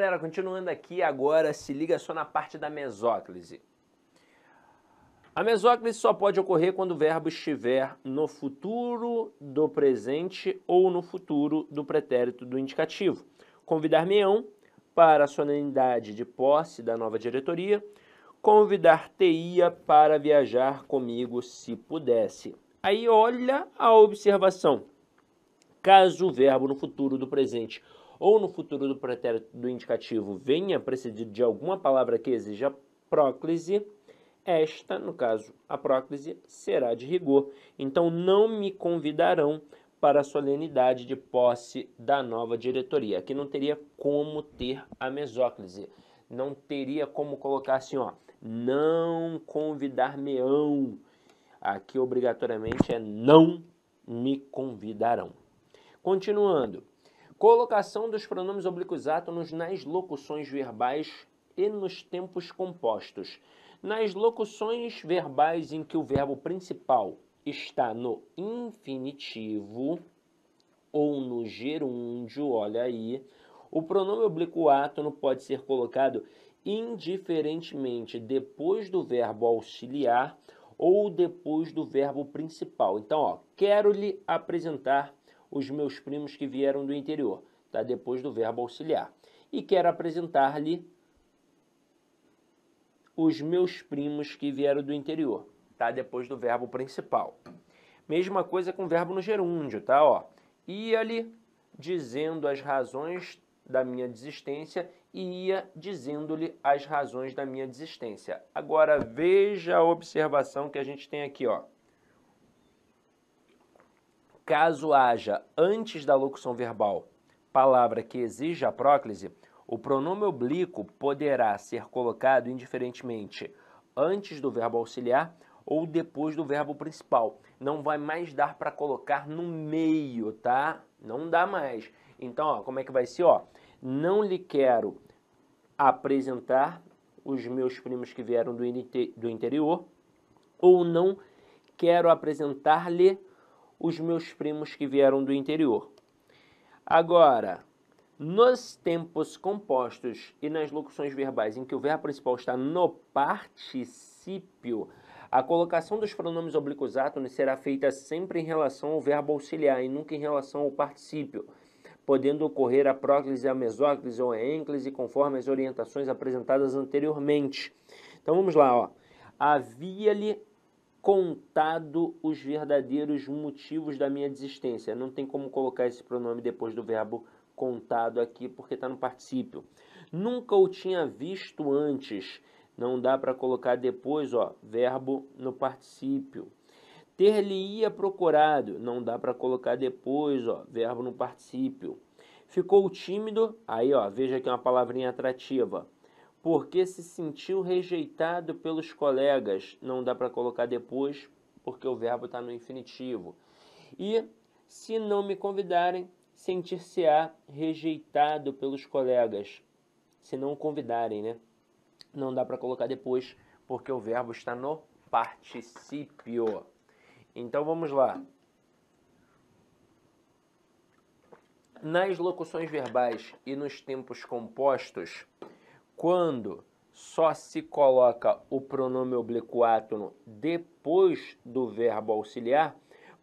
galera, continuando aqui agora, se liga só na parte da mesóclise. A mesóclise só pode ocorrer quando o verbo estiver no futuro do presente ou no futuro do pretérito do indicativo. Convidar-me-ão para a solenidade de posse da nova diretoria, convidar-te-ia para viajar comigo se pudesse. Aí olha a observação. Caso o verbo no futuro do presente ou no futuro do pretérito do indicativo venha precedido de alguma palavra que exija próclise, esta, no caso, a próclise, será de rigor. Então, não me convidarão para a solenidade de posse da nova diretoria. Aqui não teria como ter a mesóclise. Não teria como colocar assim, ó, não convidar-me-ão. Aqui, obrigatoriamente, é não me convidarão. Continuando. Colocação dos pronomes oblíquos átonos nas locuções verbais e nos tempos compostos. Nas locuções verbais em que o verbo principal está no infinitivo ou no gerúndio, olha aí, o pronome oblíquo átono pode ser colocado indiferentemente depois do verbo auxiliar ou depois do verbo principal. Então, ó, quero lhe apresentar os meus primos que vieram do interior, tá? Depois do verbo auxiliar. E quero apresentar-lhe os meus primos que vieram do interior, tá? Depois do verbo principal. Mesma coisa com o verbo no gerúndio, tá? Ó, ia-lhe dizendo as razões da minha desistência e ia dizendo-lhe as razões da minha desistência. Agora veja a observação que a gente tem aqui, ó. Caso haja, antes da locução verbal, palavra que exija a próclise, o pronome oblíquo poderá ser colocado indiferentemente antes do verbo auxiliar ou depois do verbo principal. Não vai mais dar para colocar no meio, tá? Não dá mais. Então, ó, como é que vai ser? Ó, não lhe quero apresentar os meus primos que vieram do interior, ou não quero apresentar-lhe os meus primos que vieram do interior. Agora, nos tempos compostos e nas locuções verbais em que o verbo principal está no particípio, a colocação dos pronomes oblíquos átonos será feita sempre em relação ao verbo auxiliar e nunca em relação ao particípio, podendo ocorrer a próclise, a mesóclise ou a ênclise conforme as orientações apresentadas anteriormente. Então vamos lá, ó. Havia-lhe contado os verdadeiros motivos da minha desistência. Não tem como colocar esse pronome depois do verbo contado aqui, porque está no particípio. Nunca o tinha visto antes. Não dá para colocar depois, ó, verbo no particípio. Ter-lhe-ia procurado. Não dá para colocar depois, ó, verbo no particípio. Ficou tímido. Aí, ó, veja aqui uma palavrinha atrativa. Porque se sentiu rejeitado pelos colegas. Não dá para colocar depois, porque o verbo está no infinitivo. E se não me convidarem, sentir-se-á rejeitado pelos colegas. Se não o convidarem, né? Não dá para colocar depois, porque o verbo está no particípio. Então vamos lá. Nas locuções verbais e nos tempos compostos, quando só se coloca o pronome oblíquo átono depois do verbo auxiliar,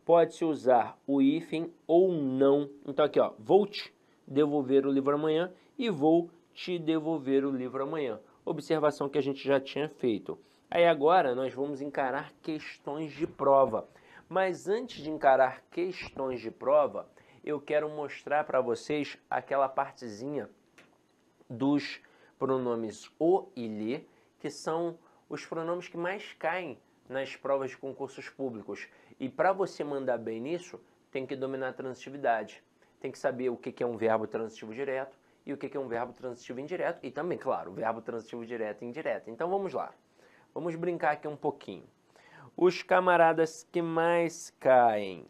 pode-se usar o hífen ou não. Então aqui, ó, vou te devolver o livro amanhã e vou te devolver o livro amanhã. Observação que a gente já tinha feito. Aí agora nós vamos encarar questões de prova. Mas antes de encarar questões de prova, eu quero mostrar para vocês aquela partezinha dos pronomes o e lhe, que são os pronomes que mais caem nas provas de concursos públicos. E para você mandar bem nisso, tem que dominar a transitividade. Tem que saber o que é um verbo transitivo direto e o que é um verbo transitivo indireto. E também, claro, o verbo transitivo direto e indireto. Então vamos lá. Vamos brincar aqui um pouquinho. Os camaradas que mais caem.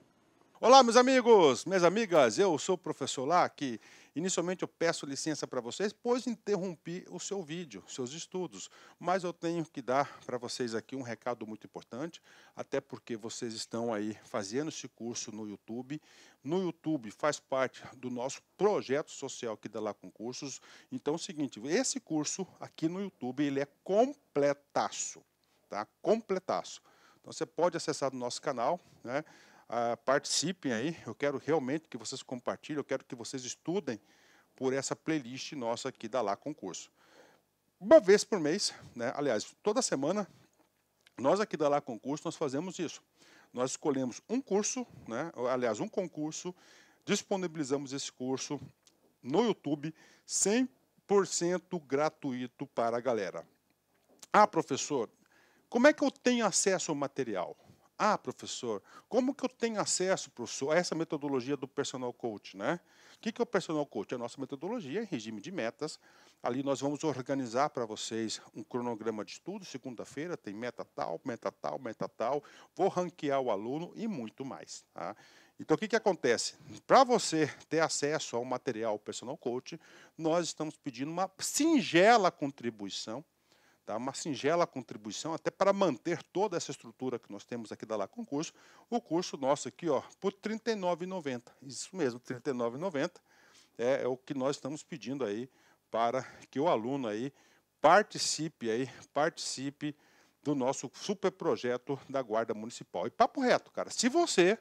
Olá, meus amigos, minhas amigas. Eu sou o professor Lac Inicialmente eu peço licença para vocês, pois interrompi o seu vídeo, seus estudos, mas eu tenho que dar para vocês aqui um recado muito importante, até porque vocês estão aí fazendo esse curso no YouTube. No YouTube faz parte do nosso projeto social aqui da Lá Concursos. Então é o seguinte, esse curso aqui no YouTube, ele é completaço, tá? Completaço. Então você pode acessar o nosso canal, né? Participem aí, eu quero realmente que vocês compartilhem, eu quero que vocês estudem por essa playlist nossa aqui da Lá Concurso. Uma vez por mês, né? Aliás, toda semana, nós aqui da Lá Concurso, nós fazemos isso. Nós escolhemos um curso, né? Aliás, um concurso, disponibilizamos esse curso no YouTube, 100% gratuito para a galera. Ah, professor, como é que eu tenho acesso ao material? Ah, professor, como que eu tenho acesso, professor, a essa metodologia do Personal Coach, né? O que é o Personal Coach? É a nossa metodologia em regime de metas. Ali nós vamos organizar para vocês um cronograma de estudo. Segunda-feira tem meta tal, meta tal, meta tal. Vou ranquear o aluno e muito mais, tá? Então, o que acontece? Para você ter acesso ao material Personal Coach, nós estamos pedindo uma singela contribuição, tá? Uma singela contribuição, até para manter toda essa estrutura que nós temos aqui da Lá Concurso. O curso nosso aqui, ó, por R$ 39,90. Isso mesmo, R$ 39,90 é o que nós estamos pedindo aí para que o aluno aí participe do nosso super projeto da Guarda Municipal. E papo reto, cara, se você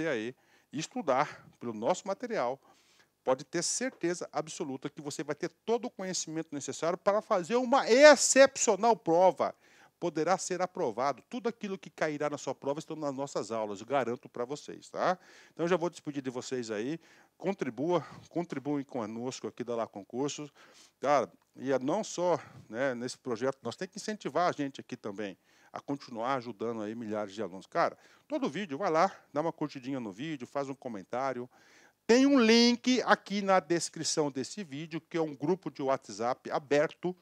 aí estudar pelo nosso material, pode ter certeza absoluta que você vai ter todo o conhecimento necessário para fazer uma excepcional prova. Poderá ser aprovado. Tudo aquilo que cairá na sua prova estão nas nossas aulas, eu garanto para vocês, tá? Então, já vou despedir de vocês aí. Contribuem conosco aqui da Lá Concursos. Cara, e não só, né, nesse projeto, nós temos que incentivar a gente aqui também a continuar ajudando aí milhares de alunos. Cara, todo vídeo, vai lá, dá uma curtidinha no vídeo, faz um comentário. Tem um link aqui na descrição desse vídeo, que é um grupo de WhatsApp aberto,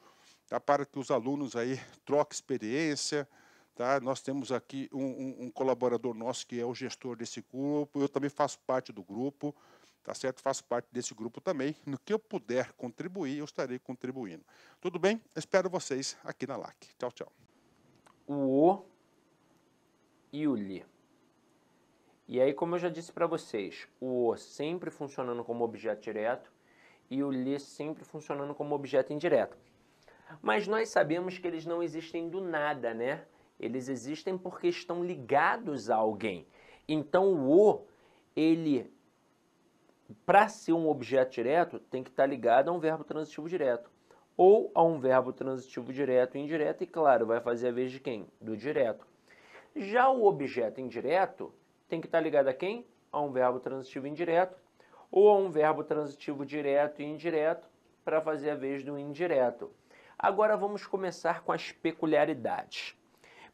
tá, para que os alunos aí troquem experiência. Tá? Nós temos aqui um colaborador nosso que é o gestor desse grupo, eu também faço parte do grupo, tá certo? Faço parte desse grupo também. No que eu puder contribuir, eu estarei contribuindo. Tudo bem? Espero vocês aqui na LAC. Tchau, tchau. O e o li. E aí, como eu já disse para vocês, o sempre funcionando como objeto direto e o li sempre funcionando como objeto indireto. Mas nós sabemos que eles não existem do nada, né? Eles existem porque estão ligados a alguém. Então, o, ele, para ser um objeto direto, tem que estar ligado a um verbo transitivo direto. Ou a um verbo transitivo direto e indireto, e claro, vai fazer a vez de quem? Do direto. Já o objeto indireto tem que estar ligado a quem? A um verbo transitivo indireto, ou a um verbo transitivo direto e indireto, para fazer a vez do indireto. Agora vamos começar com as peculiaridades.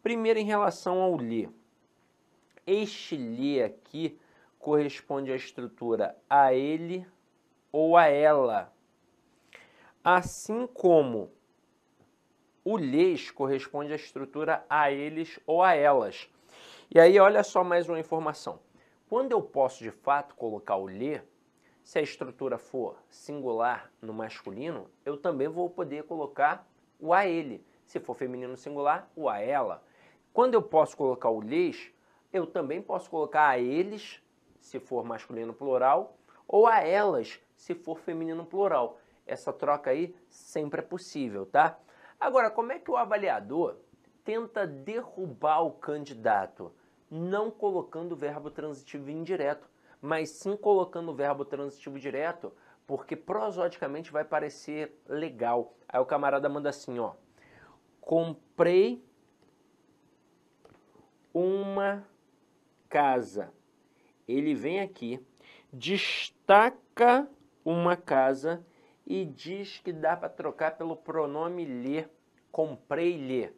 Primeiro, em relação ao li. Este li aqui corresponde à estrutura a ele ou a ela. Assim como o lhes corresponde à estrutura a eles ou a elas. E aí, olha só mais uma informação. Quando eu posso, de fato, colocar o lhe, se a estrutura for singular no masculino, eu também vou poder colocar o a ele. Se for feminino singular, o a ela. Quando eu posso colocar o lhes, eu também posso colocar a eles, se for masculino plural, ou a elas, se for feminino plural. Essa troca aí sempre é possível, tá? Agora, como é que o avaliador tenta derrubar o candidato? Não colocando o verbo transitivo indireto, mas sim colocando o verbo transitivo direto, porque prosodicamente vai parecer legal. Aí o camarada manda assim, ó. Comprei uma casa. Ele vem aqui, destaca uma casa e diz que dá para trocar pelo pronome lhe. Comprei-lhe.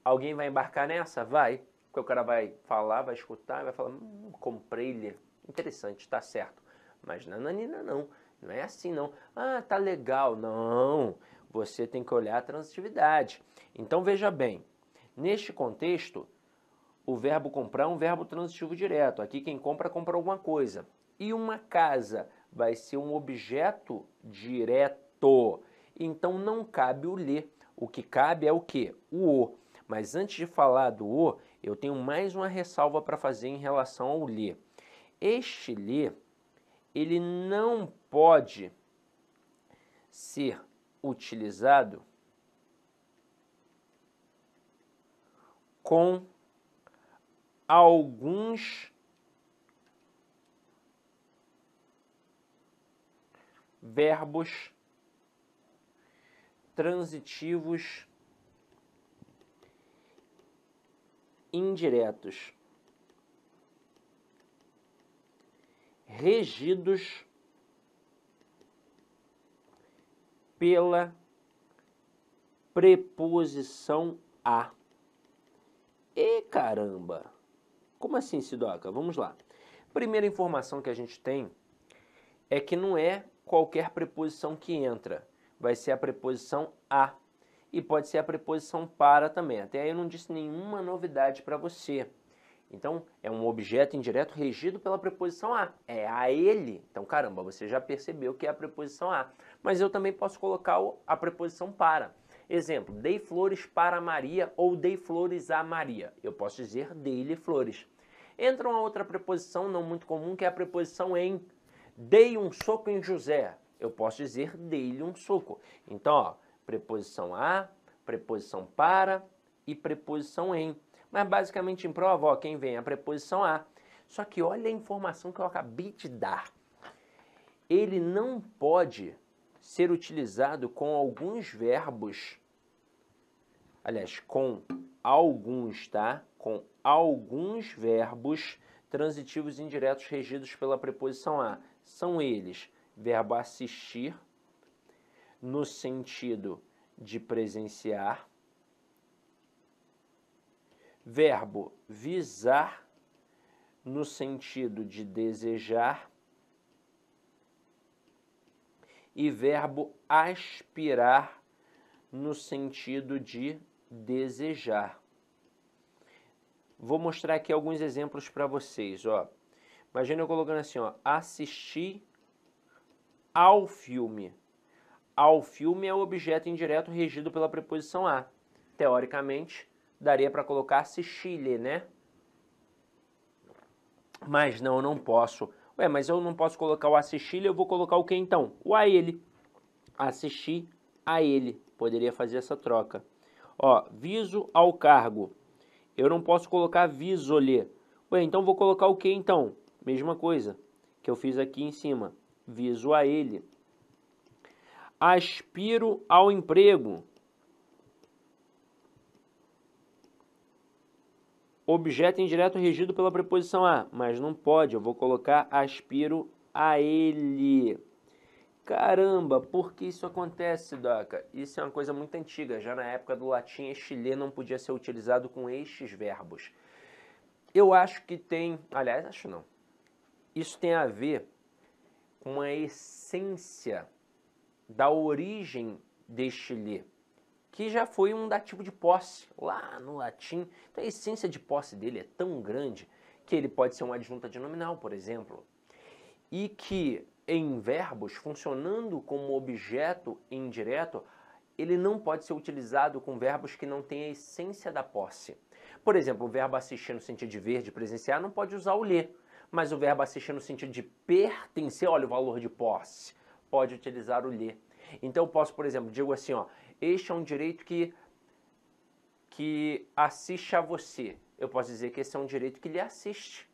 Alguém vai embarcar nessa? Vai. Porque o cara vai falar, vai escutar, vai falar, comprei-lhe. Interessante, tá certo. Mas nananina não. Não é assim não. Ah, tá legal. Não. Você tem que olhar a transitividade. Então veja bem. Neste contexto, o verbo comprar é um verbo transitivo direto. Aqui quem compra, compra alguma coisa. E uma casa vai ser um objeto direto. Então não cabe o ler. O que cabe é o quê? O. Mas antes de falar do o, eu tenho mais uma ressalva para fazer em relação ao ler. Este ler, ele não pode ser utilizado com alguns verbos transitivos indiretos regidos pela preposição a. E caramba! Como assim, Sidoca? Vamos lá. Primeira informação que a gente tem é que não é qualquer preposição que entra. Vai ser a preposição a. E pode ser a preposição para também. Até aí eu não disse nenhuma novidade para você. Então, é um objeto indireto regido pela preposição a. É a ele. Então, caramba, você já percebeu que é a preposição a. Mas eu também posso colocar a preposição para. Exemplo, dei flores para Maria ou dei flores a Maria. Eu posso dizer dei-lhe flores. Entra uma outra preposição não muito comum, que é a preposição em. Dei um soco em José. Eu posso dizer dei-lhe um soco. Então, ó, preposição a, preposição para e preposição em. Mas basicamente em prova, ó, quem vem é a preposição a. Só que olha a informação que eu acabei de dar. Ele não pode ser utilizado com alguns verbos, aliás, com alguns, tá? Com alguns verbos transitivos indiretos regidos pela preposição a. São eles, verbo assistir, no sentido de presenciar, verbo visar, no sentido de desejar, e verbo aspirar, no sentido de desejar. Vou mostrar aqui alguns exemplos para vocês, ó. Imagina eu colocando assim, ó, assistir ao filme. Ao filme é o objeto indireto regido pela preposição a. Teoricamente, daria para colocar assistir-lhe, né? Mas não, eu não posso. Ué, mas eu não posso colocar o assistir-lhe, eu vou colocar o que então? O a ele. Assistir a ele. Poderia fazer essa troca. Ó, viso ao cargo. Eu não posso colocar viso-lhe. Ué, então vou colocar o que então? Mesma coisa que eu fiz aqui em cima. Viso a ele. Aspiro ao emprego. Objeto indireto regido pela preposição a, mas não pode, eu vou colocar aspiro a ele. Caramba, por que isso acontece, Doca? Isso é uma coisa muito antiga, já na época do latim, este lhe não podia ser utilizado com estes verbos. Eu acho que tem, aliás, acho não, isso tem a ver com a essência da origem deste lhe, que já foi um dativo de posse, lá no latim. Então a essência de posse dele é tão grande que ele pode ser uma adjunta de nominal, por exemplo, e que em verbos, funcionando como objeto indireto, ele não pode ser utilizado com verbos que não têm a essência da posse. Por exemplo, o verbo assistir no sentido de ver, de presenciar, não pode usar o ler, mas o verbo assistir no sentido de pertencer, olha o valor de posse, pode utilizar o ler. Então eu posso, por exemplo, digo assim, ó, este é um direito que assiste a você. Eu posso dizer que esse é um direito que lhe assiste.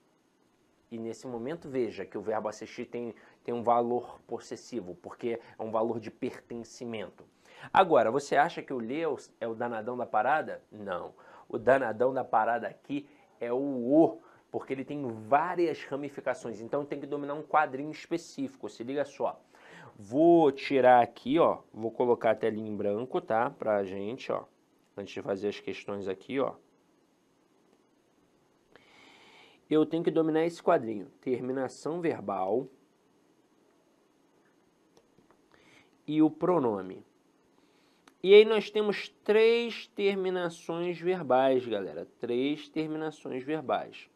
E nesse momento, veja que o verbo assistir tem um valor possessivo, porque é um valor de pertencimento. Agora, você acha que o lhe é o danadão da parada? Não. O danadão da parada aqui é o, porque ele tem várias ramificações. Então tem que dominar um quadrinho específico. Se liga só. Vou tirar aqui, ó, vou colocar a telinha em branco, tá? Pra gente, ó, antes de fazer as questões aqui, ó. Eu tenho que dominar esse quadrinho. Terminação verbal e o pronome. E aí nós temos 3 terminações verbais, galera. 3 terminações verbais.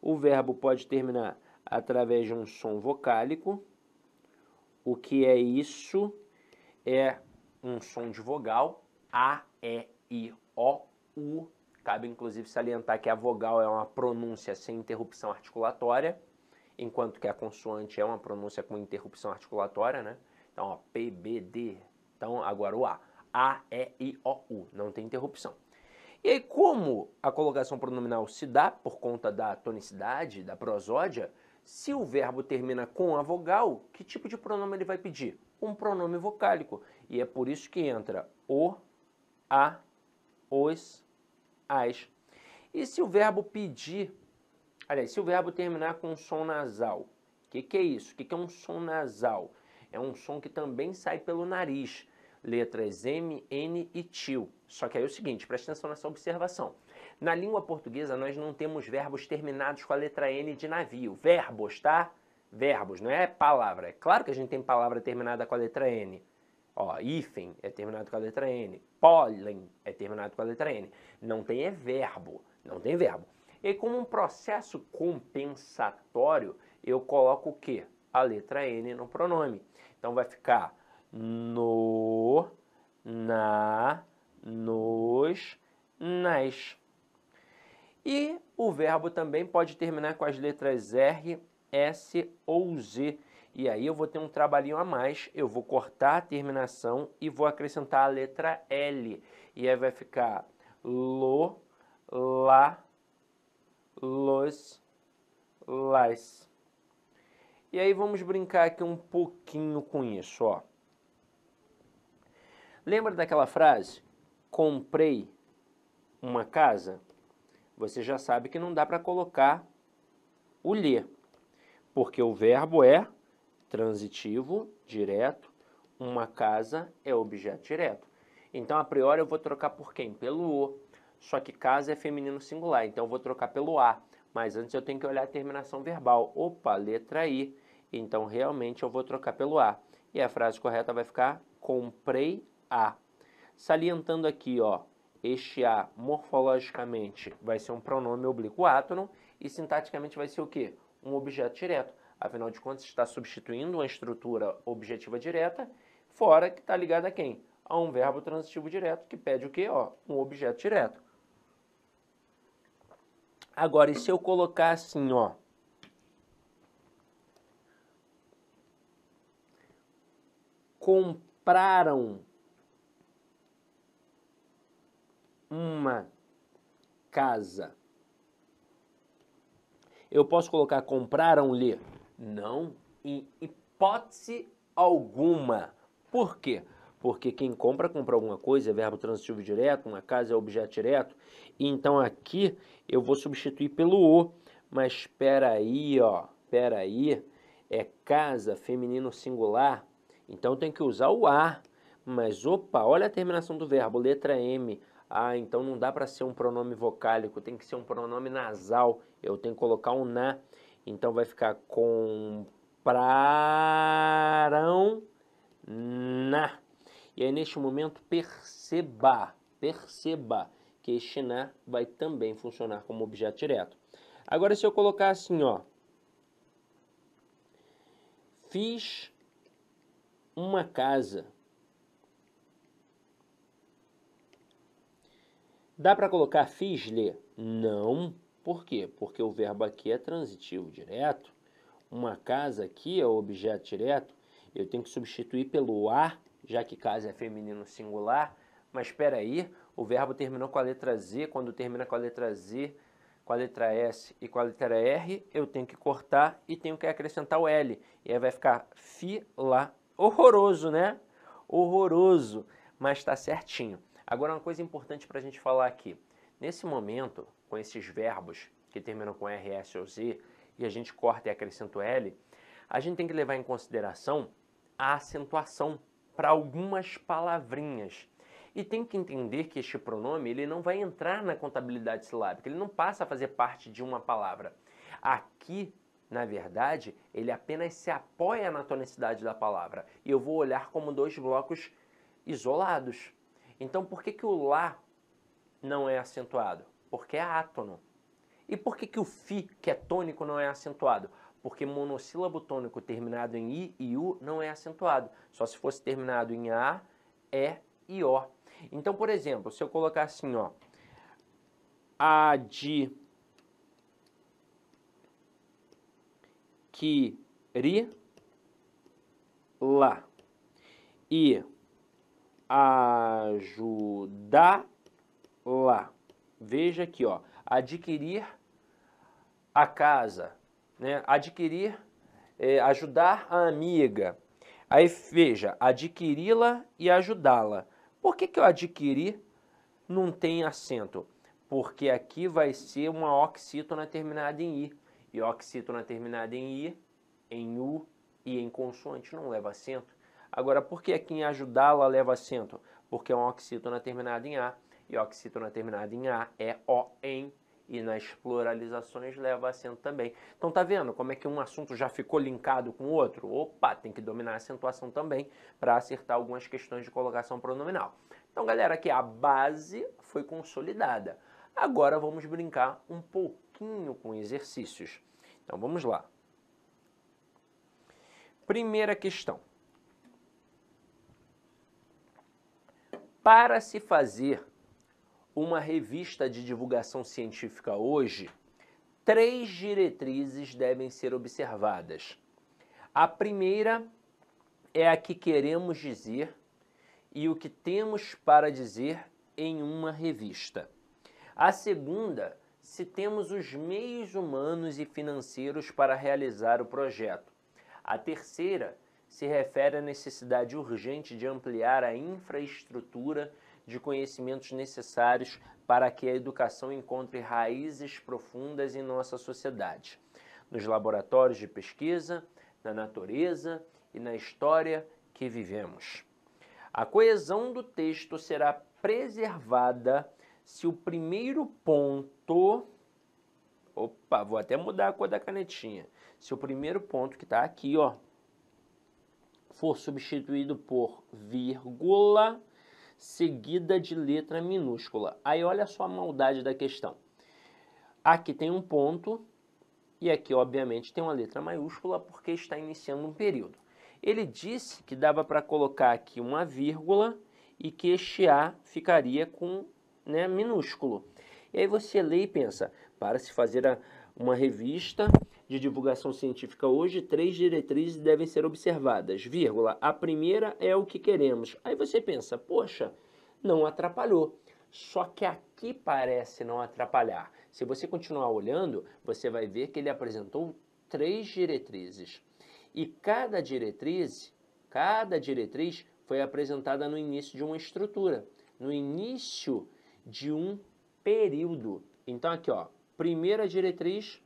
O verbo pode terminar através de um som vocálico. O que é isso? É um som de vogal, A, E, I, O, U. Cabe inclusive salientar que a vogal é uma pronúncia sem interrupção articulatória, enquanto que a consoante é uma pronúncia com interrupção articulatória, né? Então, ó, P, B, D. Então, agora o A, E, I, O, U. Não tem interrupção. E aí, como a colocação pronominal se dá por conta da tonicidade, da prosódia, se o verbo termina com a vogal, que tipo de pronome ele vai pedir? Um pronome vocálico. E é por isso que entra o, a, os, as. E se o verbo pedir, aliás, se o verbo terminar com um som nasal, o que é isso? O que é um som nasal? É um som que também sai pelo nariz. Letras M, N e til. Só que aí é o seguinte, preste atenção nessa observação. Na língua portuguesa, nós não temos verbos terminados com a letra N de navio. Verbos, tá? Verbos, não é palavra. É claro que a gente tem palavra terminada com a letra N. Ó, hífen é terminado com a letra N. Pólen é terminado com a letra N. Não tem verbo. Não tem verbo. E como um processo compensatório, eu coloco o quê? A letra N no pronome. Então vai ficar no, na, nos, nas. E o verbo também pode terminar com as letras R, S ou Z. E aí eu vou ter um trabalhinho a mais, eu vou cortar a terminação e vou acrescentar a letra L. E aí vai ficar lo, lá, los, las. E aí vamos brincar aqui um pouquinho com isso, ó. Lembra daquela frase? Comprei uma casa? Você já sabe que não dá para colocar o lhe, porque o verbo é transitivo, direto, uma casa é objeto direto. Então, a priori, eu vou trocar por quem? Pelo o. Só que casa é feminino singular, então eu vou trocar pelo a. Mas antes eu tenho que olhar a terminação verbal. Opa, letra I. Então, realmente, eu vou trocar pelo a. E a frase correta vai ficar comprei a. Salientando aqui, ó, este a morfologicamente vai ser um pronome oblíquo átono e sintaticamente vai ser o quê? Um objeto direto. Afinal de contas, está substituindo uma estrutura objetiva direta, fora que está ligada a quem? A um verbo transitivo direto, que pede o quê? Ó, um objeto direto. Agora, e se eu colocar assim, ó? Compraram uma casa. Eu posso colocar compraram-lhe? Não, em hipótese alguma. Por quê? Porque quem compra, compra alguma coisa, é verbo transitivo direto, uma casa é objeto direto. Então aqui eu vou substituir pelo o. Mas espera aí, ó, espera aí, é casa feminino singular, então tem que usar o a. Mas opa, olha a terminação do verbo, letra M. Ah, então não dá para ser um pronome vocálico, tem que ser um pronome nasal. Eu tenho que colocar um na. Então vai ficar compraram na. E aí neste momento perceba que este na vai também funcionar como objeto direto. Agora se eu colocar assim, ó, fiz uma casa. Dá para colocar fiz-lhe? Não. Por quê? Porque o verbo aqui é transitivo direto. Uma casa aqui é o objeto direto. Eu tenho que substituir pelo a, já que casa é feminino singular. Mas espera aí, o verbo terminou com a letra Z. Quando termina com a letra Z, com a letra S e com a letra R, eu tenho que cortar e tenho que acrescentar o L. E aí vai ficar fi-la. Horroroso, né? Horroroso, mas está certinho. Agora, uma coisa importante para a gente falar aqui. Nesse momento, com esses verbos que terminam com R, S ou Z, e a gente corta e acrescenta o L, a gente tem que levar em consideração a acentuação para algumas palavrinhas. E tem que entender que este pronome ele não vai entrar na contabilidade silábica, ele não passa a fazer parte de uma palavra. Aqui, na verdade, ele apenas se apoia na tonicidade da palavra. E eu vou olhar como dois blocos isolados. Então, por que o lá não é acentuado? Porque é átono. E por que o fi, que é tônico, não é acentuado? porque monossílabo tônico terminado em I e U não é acentuado. Só se fosse terminado em A, E e O. Então, por exemplo, se eu colocar assim, ó, adquirir lá e ajudar lá. Veja aqui, ó, adquirir a casa, né? Adquirir, ajudar a amiga. Aí veja, adquiri-la e ajudá-la. Por que eu adquiri não tem acento? Porque aqui vai ser uma oxítona terminada em I. E oxítona terminada em I, em U e em consoante não leva acento. Agora, por que aqui em ajudá-la leva acento? Porque é uma oxítona terminada em A. E oxítona terminada em A é O-em. E nas pluralizações leva acento também. Então tá vendo como é que um assunto já ficou linkado com o outro? Opa, tem que dominar a acentuação também para acertar algumas questões de colocação pronominal. Então, galera, aqui a base foi consolidada. Agora vamos brincar um pouquinho com exercícios. Então vamos lá. Primeira questão. Para se fazer uma revista de divulgação científica hoje, 3 diretrizes devem ser observadas. A primeira é a que queremos dizer e o que temos para dizer em uma revista. A segunda, se temos os meios humanos e financeiros para realizar o projeto. A terceira se refere à necessidade urgente de ampliar a infraestrutura de conhecimentos necessários para que a educação encontre raízes profundas em nossa sociedade, nos laboratórios de pesquisa, na natureza e na história que vivemos. A coesão do texto será preservada se o primeiro ponto... Opa, vou até mudar a cor da canetinha. Se o primeiro ponto que está aqui, ó, for substituído por vírgula seguida de letra minúscula. Aí olha só a maldade da questão. Aqui tem um ponto e aqui, obviamente, tem uma letra maiúscula porque está iniciando um período. Ele disse que dava para colocar aqui uma vírgula e que este A ficaria com, né, minúsculo. E aí você lê e pensa, para se fazer uma revista de divulgação científica hoje, 3 diretrizes devem ser observadas, vírgula, a primeira é o que queremos. Aí você pensa, poxa, não atrapalhou. Só que aqui parece não atrapalhar. Se você continuar olhando, você vai ver que ele apresentou 3 diretrizes. E cada diretriz foi apresentada no início de uma estrutura, no início de um período. Então aqui, ó, primeira diretriz,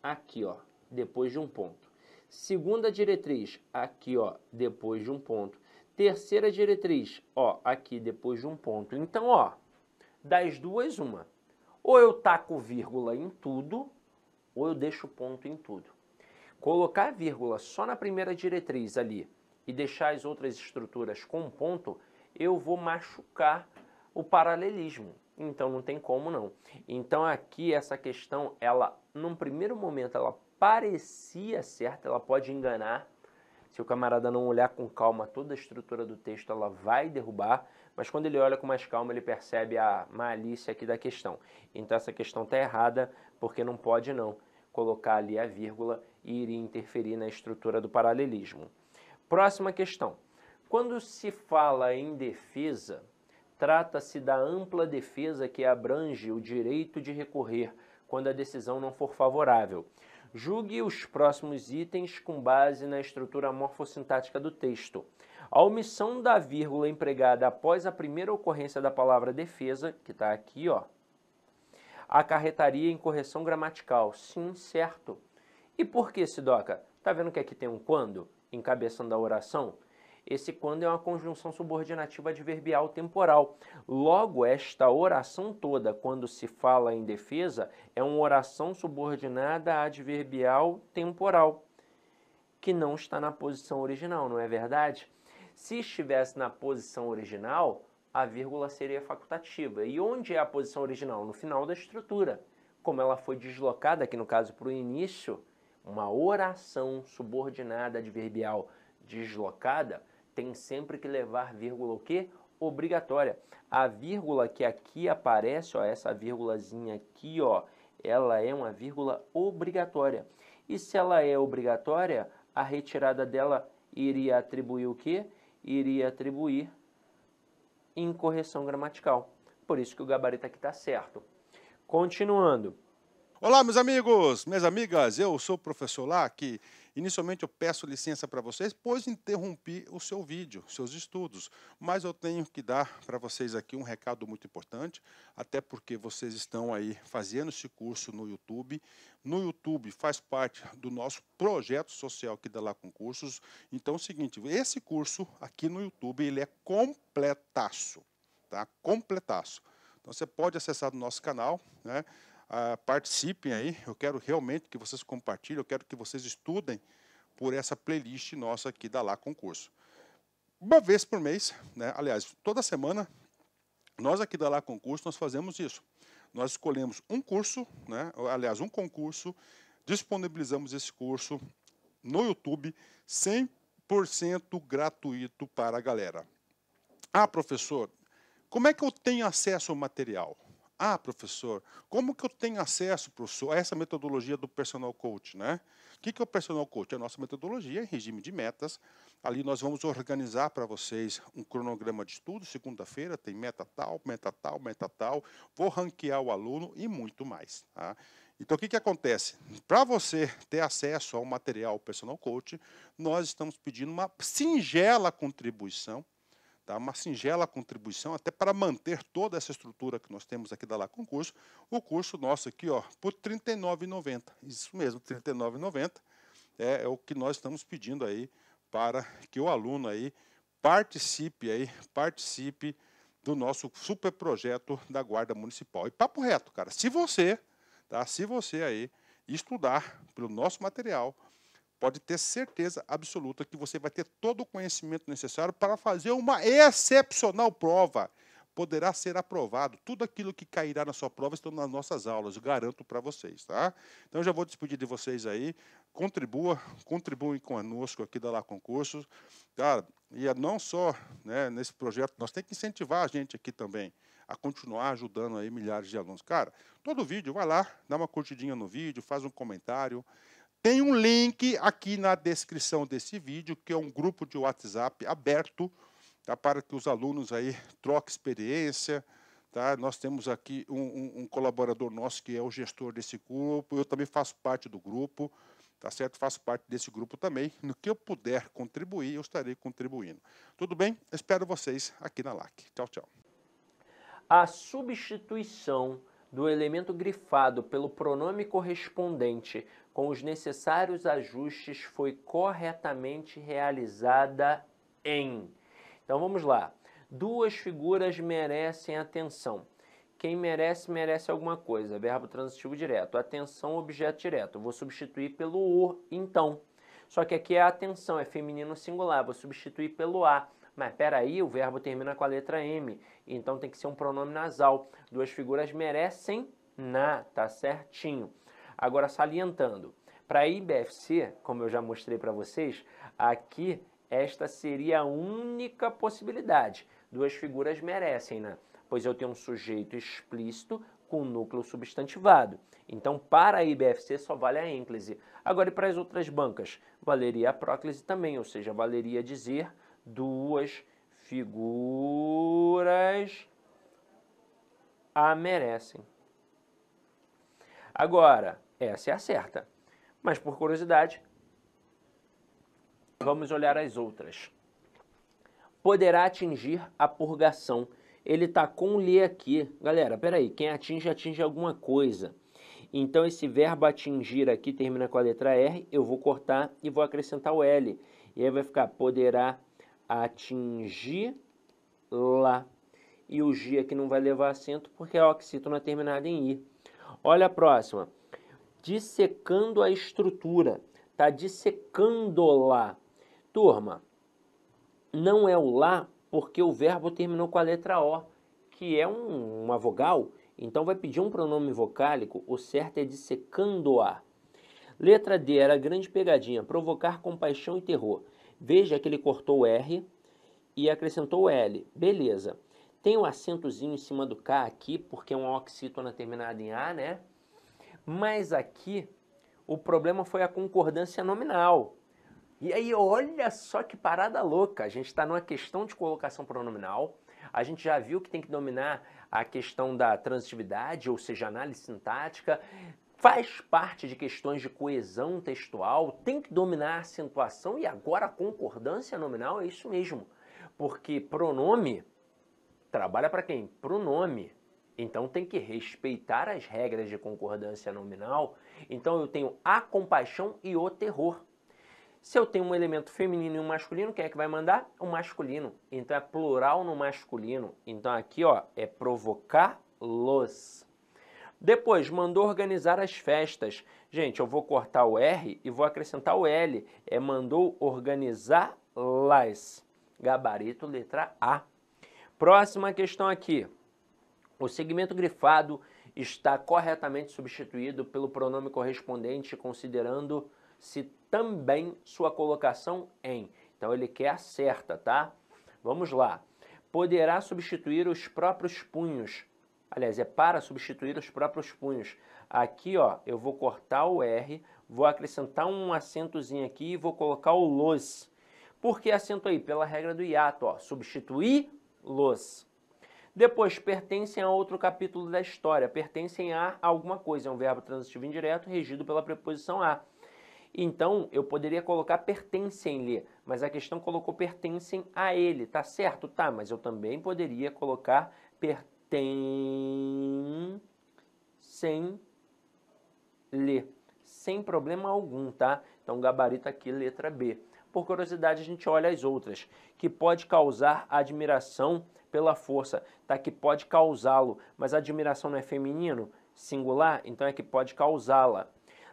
aqui, ó, depois de um ponto. Segunda diretriz, aqui, ó, depois de um ponto. Terceira diretriz, ó, aqui, depois de um ponto. Então, ó, das duas, uma. Ou eu taco vírgula em tudo, ou eu deixo ponto em tudo. Colocar vírgula só na primeira diretriz ali e deixar as outras estruturas com ponto, eu vou machucar o paralelismo. Então não tem como não. Então aqui essa questão, ela num primeiro momento ela parecia certa, ela pode enganar. Se o camarada não olhar com calma toda a estrutura do texto, ela vai derrubar, mas quando ele olha com mais calma, ele percebe a malícia aqui da questão. Então essa questão está errada, porque não pode não colocar ali a vírgula e iria interferir na estrutura do paralelismo. Próxima questão. Quando se fala em defesa, trata-se da ampla defesa que abrange o direito de recorrer quando a decisão não for favorável. Julgue os próximos itens com base na estrutura morfossintática do texto. A omissão da vírgula empregada após a primeira ocorrência da palavra defesa, que está aqui, ó, acarretaria em correção gramatical. Sim, certo. E por que, Sidoca? Tá vendo que aqui tem um quando, encabeçando a oração? Esse quando é uma conjunção subordinativa adverbial temporal. Logo, esta oração toda, quando se fala em defesa, é uma oração subordinada adverbial temporal, que não está na posição original, não é verdade? Se estivesse na posição original, a vírgula seria facultativa. E onde é a posição original? No final da estrutura. Como ela foi deslocada, aqui no caso para o início, uma oração subordinada adverbial deslocada tem sempre que levar vírgula o quê? Obrigatória. A vírgula que aqui aparece, ó, essa vírgulazinha aqui, ó, ela é uma vírgula obrigatória. E se ela é obrigatória, a retirada dela iria atribuir o quê? Iria atribuir incorreção gramatical. Por isso que o gabarito aqui está certo. Continuando. Olá, meus amigos, minhas amigas, eu sou o professor Lá, que inicialmente eu peço licença para vocês, pois interrompi o seu vídeo, seus estudos, mas eu tenho que dar para vocês aqui um recado muito importante, até porque vocês estão aí fazendo esse curso no YouTube. No YouTube faz parte do nosso projeto social que dá lá com cursos. Então é o seguinte, esse curso aqui no YouTube, ele é completaço, tá? Completaço. Então você pode acessar no nosso canal, né? Participem aí, eu quero realmente que vocês compartilhem, eu quero que vocês estudem por essa playlist nossa aqui da Lá Concurso. Uma vez por mês, né? Aliás, toda semana, nós aqui da Lá Concurso, nós fazemos isso. Nós escolhemos um curso, né? Aliás, um concurso, disponibilizamos esse curso no YouTube, 100% gratuito para a galera. Ah, professor, como é que eu tenho acesso ao material? Ah, professor, como que eu tenho acesso, professor, a essa metodologia do Personal Coach, né? O que é o Personal Coach? É a nossa metodologia em regime de metas. Ali nós vamos organizar para vocês um cronograma de estudo. Segunda-feira tem meta tal, meta tal, meta tal. Vou ranquear o aluno e muito mais, tá? Então, o que acontece? Para você ter acesso ao material Personal Coach, nós estamos pedindo uma singela contribuição, tá? Uma singela contribuição, até para manter toda essa estrutura que nós temos aqui da Lá Concurso. O curso nosso aqui, ó, por R$ 39,90. Isso mesmo, R$ 39,90 é o que nós estamos pedindo aí para que o aluno aí participe do nosso super projeto da Guarda Municipal. E papo reto, cara, se você aí estudar pelo nosso material, pode ter certeza absoluta que você vai ter todo o conhecimento necessário para fazer uma excepcional prova. Poderá ser aprovado. Tudo aquilo que cairá na sua prova estão nas nossas aulas, eu garanto para vocês, tá? Então, já vou despedir de vocês aí. Contribuem conosco aqui da Lá Concursos. Tá? E não só, né, nesse projeto, nós temos que incentivar a gente aqui também a continuar ajudando aí milhares de alunos. Cara, todo vídeo, vai lá, dá uma curtidinha no vídeo, faz um comentário. Tem um link aqui na descrição desse vídeo, que é um grupo de WhatsApp aberto, tá, para que os alunos aí troquem experiência. Tá? Nós temos aqui um colaborador nosso que é o gestor desse grupo, eu também faço parte do grupo, tá certo? Faço parte desse grupo também. No que eu puder contribuir, eu estarei contribuindo. Tudo bem? Espero vocês aqui na LAC. Tchau, tchau. A substituição do elemento grifado pelo pronome correspondente com os necessários ajustes foi corretamente realizada em... Então vamos lá. Duas figuras merecem atenção. Quem merece, merece alguma coisa. Verbo transitivo direto. Atenção, objeto direto. Vou substituir pelo o, então. Só que aqui é atenção, é feminino singular. Vou substituir pelo a. Mas peraí, o verbo termina com a letra M. Então tem que ser um pronome nasal. Duas figuras merecem na, tá certinho. Agora, salientando. Para a IBFC, como eu já mostrei para vocês, aqui esta seria a única possibilidade. Duas figuras merecem, né? Pois eu tenho um sujeito explícito com núcleo substantivado. Então, para a IBFC só vale a ênclise. Agora, e para as outras bancas? Valeria a próclise também, ou seja, valeria dizer duas figuras a merecem. Agora, essa é a certa. Mas, por curiosidade, vamos olhar as outras. Poderá atingir a purgação. Ele está com lhe aqui. Galera, peraí, quem atinge, atinge alguma coisa. Então, esse verbo atingir aqui termina com a letra R, eu vou cortar e vou acrescentar o L. E aí vai ficar poderá atingir lá. E o G aqui não vai levar acento porque a oxítona é terminada em I. Olha a próxima. Dissecando a estrutura. Está dissecando lá. Turma, não é o lá porque o verbo terminou com a letra O, que é uma vogal. Então vai pedir um pronome vocálico. O certo é dissecando-a. Letra D era grande pegadinha, provocar compaixão e terror. Veja que ele cortou o R e acrescentou o L. Beleza. Tem um acentozinho em cima do K aqui, porque é uma oxítona terminada em A, né? Mas aqui, o problema foi a concordância nominal. E aí, olha só que parada louca. A gente está numa questão de colocação pronominal. A gente já viu que tem que dominar a questão da transitividade, ou seja, análise sintática. Faz parte de questões de coesão textual. Tem que dominar a acentuação e agora a concordância nominal é isso mesmo. Porque pronome trabalha para quem? Pronome. Então tem que respeitar as regras de concordância nominal. Então eu tenho a compaixão e o terror. Se eu tenho um elemento feminino e um masculino, quem é que vai mandar? O masculino. Então é plural no masculino. Então aqui, ó, é provocá-los. Depois, mandou organizar as festas. Gente, eu vou cortar o R e vou acrescentar o L. É mandou organizá-las. Gabarito, letra A. Próxima questão aqui. O segmento grifado está corretamente substituído pelo pronome correspondente, considerando-se também sua colocação em. Então, ele quer a certa, tá? Vamos lá. Poderá substituir os próprios punhos. Aliás, é para substituir os próprios punhos. Aqui, ó, eu vou cortar o R, vou acrescentar um acentozinho aqui e vou colocar o los. Por que acento aí? Pela regra do hiato, ó. Substituí-los. Depois, pertencem a outro capítulo da história. Pertencem a alguma coisa. É um verbo transitivo indireto regido pela preposição a. Então, eu poderia colocar pertencem-lhe, mas a questão colocou pertencem a ele. Tá certo? Tá, mas eu também poderia colocar pertencem-lhe. Sem problema algum, tá? Então, gabarito aqui, letra B. Por curiosidade, a gente olha as outras. Que pode causar admiração pela força, tá? Que pode causá-lo, mas a admiração não é feminino, singular, então é que pode causá-la.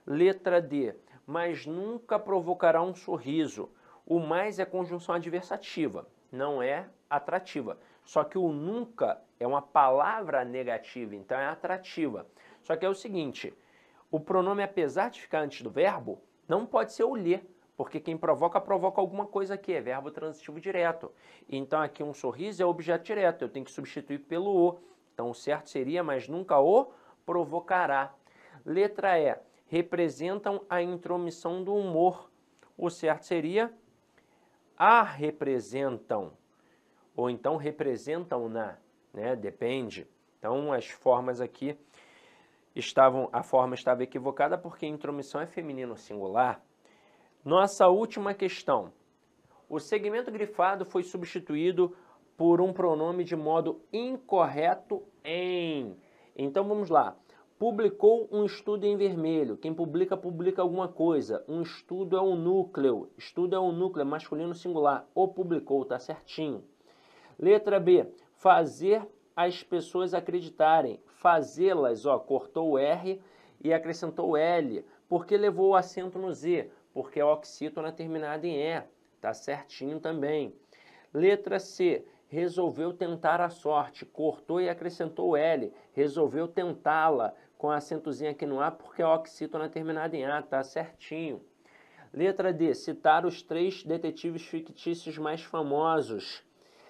Letra D, mas nunca provocará um sorriso. O mais é conjunção adversativa, não é atrativa. Só que o nunca é uma palavra negativa, então é atrativa. Só que é o seguinte, o pronome, apesar de ficar antes do verbo, não pode ser o lhe. Porque quem provoca, provoca alguma coisa aqui, é verbo transitivo direto. Então aqui um sorriso é objeto direto, eu tenho que substituir pelo o. Então o certo seria, mas nunca o provocará. Letra E, representam a intromissão do humor. O certo seria, a representam. Ou então representam-na, né? Depende. Então as formas aqui a forma estava equivocada porque intromissão é feminino singular. Nossa última questão. O segmento grifado foi substituído por um pronome de modo incorreto em. Então vamos lá. Publicou um estudo em vermelho. Quem publica, publica alguma coisa. Um estudo é um núcleo. Estudo é um núcleo, é masculino singular. O publicou, tá certinho. Letra B. Fazer as pessoas acreditarem. Fazê-las, ó, cortou o R e acrescentou o L. Porque levou o acento no Z? Porque é oxítona terminada em E, tá certinho também. Letra C, resolveu tentar a sorte, cortou e acrescentou L, resolveu tentá-la, com acentozinho aqui no A, porque é oxítona terminada em A, tá certinho. Letra D, citar os 3 detetives fictícios mais famosos.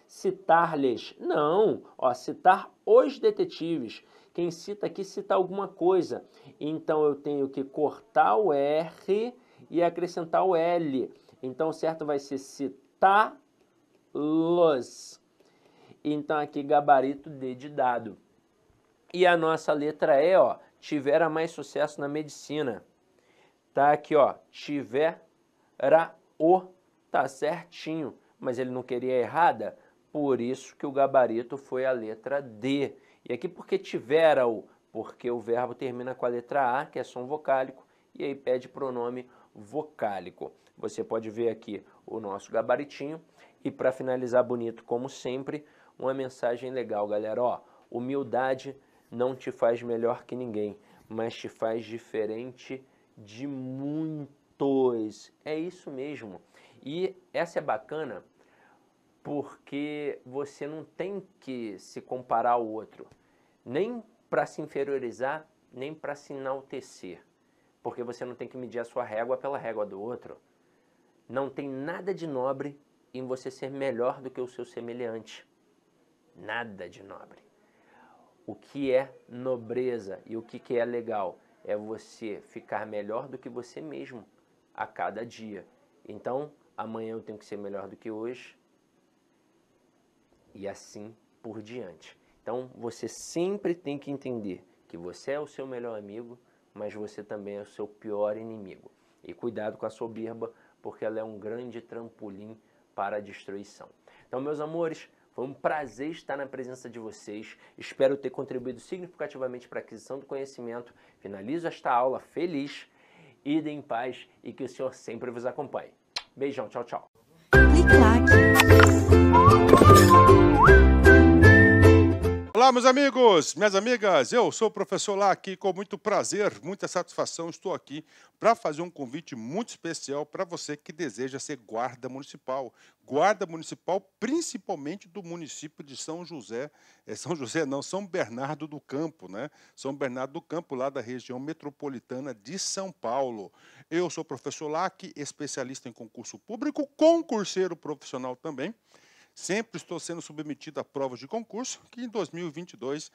Citar-lhes, não, ó, citar os detetives. Quem cita aqui cita alguma coisa. Então eu tenho que cortar o R e acrescentar o L. Então o certo vai ser citá-los. Então aqui gabarito D de dado. E a nossa letra E, ó, tivera mais sucesso na medicina. Tá aqui, ó, tivera o, tá certinho. Mas ele não queria errada, por isso que o gabarito foi a letra D. E aqui porque tivera o, porque o verbo termina com a letra A, que é som vocálico, e aí pede pronome vocálico. Você pode ver aqui o nosso gabaritinho. E para finalizar bonito, como sempre, uma mensagem legal, galera. Ó, humildade não te faz melhor que ninguém, mas te faz diferente de muitos. É isso mesmo. E essa é bacana porque você não tem que se comparar ao outro, nem para se inferiorizar, nem para se enaltecer. porque você não tem que medir a sua régua pela régua do outro. Não tem nada de nobre em você ser melhor do que o seu semelhante. Nada de nobre. O que é nobreza e o que é legal é você ficar melhor do que você mesmo a cada dia. Então, amanhã eu tenho que ser melhor do que hoje e assim por diante. Então, você sempre tem que entender que você é o seu melhor amigo, mas você também é o seu pior inimigo. E cuidado com a soberba, porque ela é um grande trampolim para a destruição. Então, meus amores, foi um prazer estar na presença de vocês. Espero ter contribuído significativamente para a aquisição do conhecimento. Finalizo esta aula feliz. Idem em paz e que o Senhor sempre vos acompanhe. Beijão, tchau, tchau. Olá, meus amigos, minhas amigas, eu sou o professor Lac, com muito prazer, muita satisfação, estou aqui para fazer um convite muito especial para você que deseja ser guarda municipal principalmente do município de São José, São Bernardo do Campo, né? São Bernardo do Campo, lá da região metropolitana de São Paulo. Eu sou o professor Lac, especialista em concurso público, concurseiro profissional também. Sempre estou sendo submetido a provas de concurso, que em 2022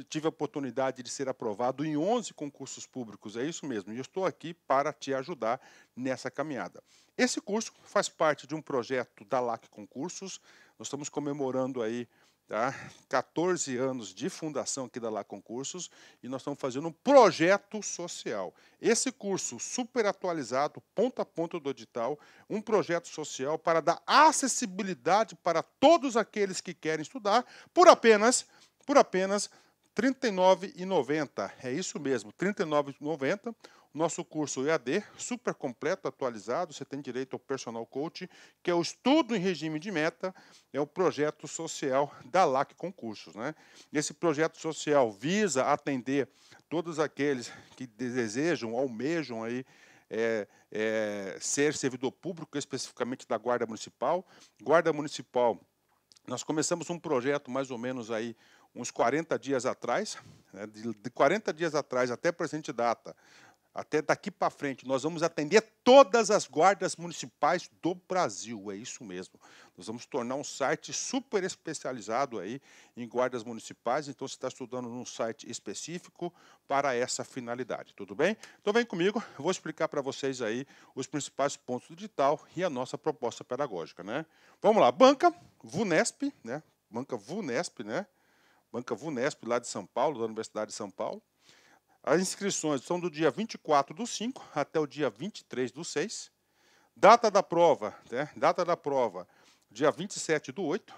tive a oportunidade de ser aprovado em 11 concursos públicos, é isso mesmo, e eu estou aqui para te ajudar nessa caminhada. Esse curso faz parte de um projeto da LAC Concursos, nós estamos comemorando aí 14 anos de fundação aqui da LAC Concursos e nós estamos fazendo um projeto social. Esse curso super atualizado, ponto a ponto do edital, um projeto social para dar acessibilidade para todos aqueles que querem estudar por apenas R$ 39,90. É isso mesmo, R$ 39,90. Nosso curso EAD, super completo, atualizado, você tem direito ao personal coach, que é o estudo em regime de meta, é o projeto social da LAC Concursos, né? Esse projeto social visa atender todos aqueles que desejam, almejam aí, ser servidor público, especificamente da Guarda Municipal. Guarda Municipal, nós começamos um projeto mais ou menos aí uns 40 dias atrás, né? De 40 dias atrás até a presente data, até daqui para frente, nós vamos atender todas as guardas municipais do Brasil, é isso mesmo. Nós vamos tornar um site super especializado aí em guardas municipais, então você está estudando num site específico para essa finalidade, tudo bem? Então vem comigo, eu vou explicar para vocês aí os principais pontos do edital e a nossa proposta pedagógica, né? Vamos lá, Banca VUNESP, né? Banca VUNESP, né? Banca VUNESP, lá de São Paulo, da Universidade de São Paulo. As inscrições são do dia 24/5 até o dia 23/6. Data da prova, né? Data da prova, dia 27/8,